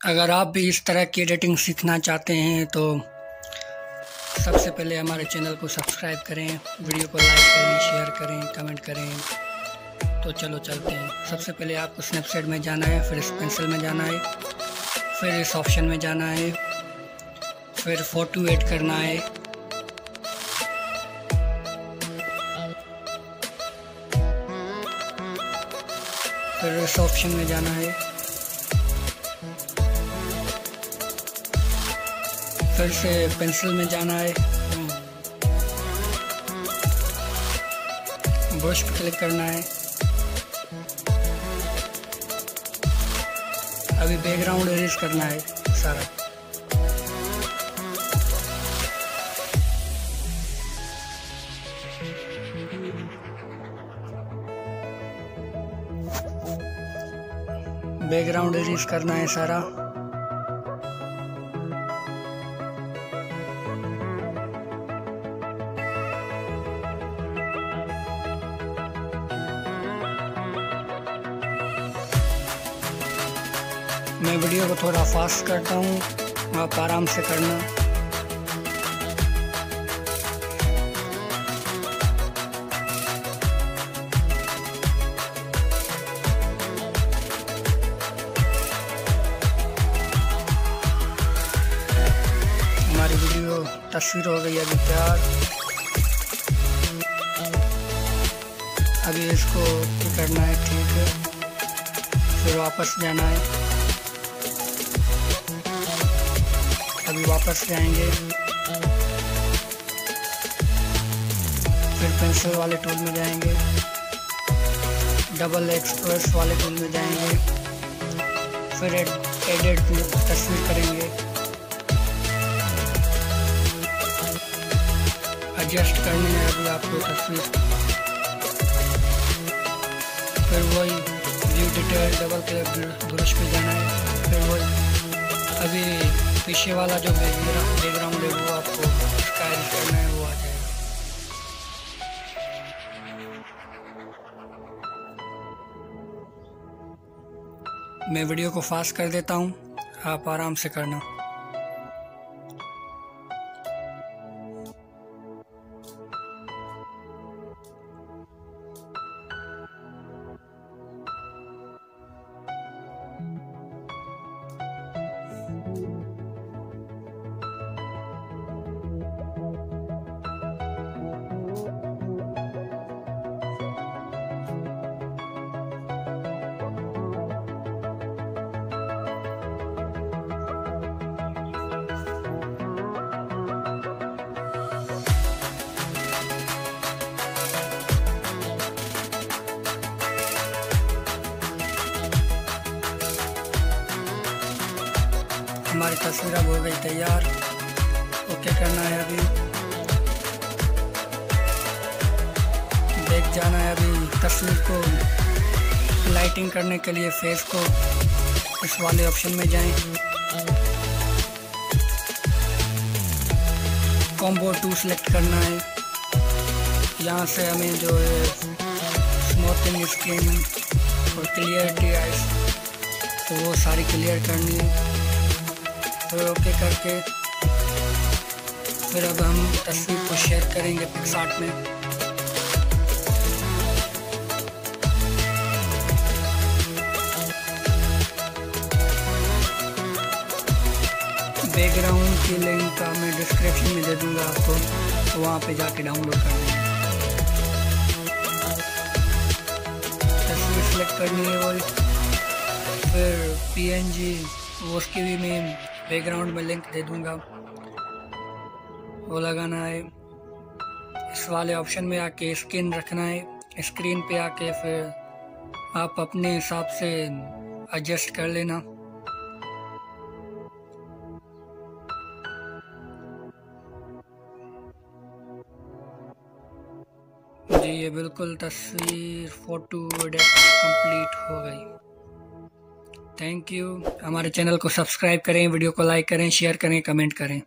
अगर आप भी इस तरह की एडिटिंग सीखना चाहते हैं तो सबसे पहले हमारे चैनल को सब्सक्राइब करें, वीडियो को लाइक करें, शेयर करें, कमेंट करें। तो चलो चलते हैं। सबसे पहले आपको स्नैपचैट में जाना है, फिर इस पेंसिल में जाना है, फिर इस ऑप्शन में जाना है, फिर फ़ोटो ऐड करना है, फिर इस ऑप्शन में जाना है, फिर से पेंसिल में जाना है, ब्रश पे क्लिक करना है। अभी बैकग्राउंड इरेज करना है सारा। बैकग्राउंड इरेज करना है सारा। मैं वीडियो को थोड़ा फास्ट करता हूँ, आप आराम से करना। हमारी वीडियो तस्वीर हो गई अभी तैयार। अभी इसको करना है ठीक है, फिर वापस जाना है। अभी वापस जाएंगे, फिर पेंसिल वाले टूल में जाएंगे, डबल एक्सप्रेस वाले टूल में जाएंगे, फिर एडिट तस्वीर करेंगे, एडजस्ट करनी है अभी आपको तस्वीर। फिर वही view detail double click brush पे जाना है, फिर वही अभी पीछे वाला जो बैकग्राउंड है वो आपको स्टाइल करना है, वो आ जाएगा। मैं वीडियो को फास्ट कर देता हूँ, आप आराम से करना। हमारी तस्वीर अब हो गई तैयार। ओके करना है, अभी देख जाना है। अभी तस्वीर को लाइटिंग करने के लिए फेस को इस वाले ऑप्शन में जाएं, कॉम्बो 2 सेलेक्ट करना है। यहाँ से हमें जो है स्मूथिंग स्किन और क्लियरिटी आइज, तो वो सारी क्लियर करनी है। फिर ओके करके फिर अब हम तस्वीर को शेयर करेंगे पिक्सार्ट में। बैकग्राउंड की लिंक का मैं डिस्क्रिप्शन में दे दूंगा आपको, तो वहाँ पे जाके डाउनलोड कर देंगे। तस्वीर सेलेक्ट करनी है वही, फिर PNG वो उसकी भी मैं बैकग्राउंड में लिंक दे दूंगा, वो लगाना है। इस वाले ऑप्शन में आके स्क्रीन रखना है, स्क्रीन पे आके फिर आप अपने हिसाब से एडजस्ट कर लेना। जी ये बिल्कुल तस्वीर फ़ोटो एडिट कंप्लीट हो गई। Thank you. हमारे चैनल को सब्सक्राइब करें, वीडियो को लाइक करें, शेयर करें, कमेंट करें।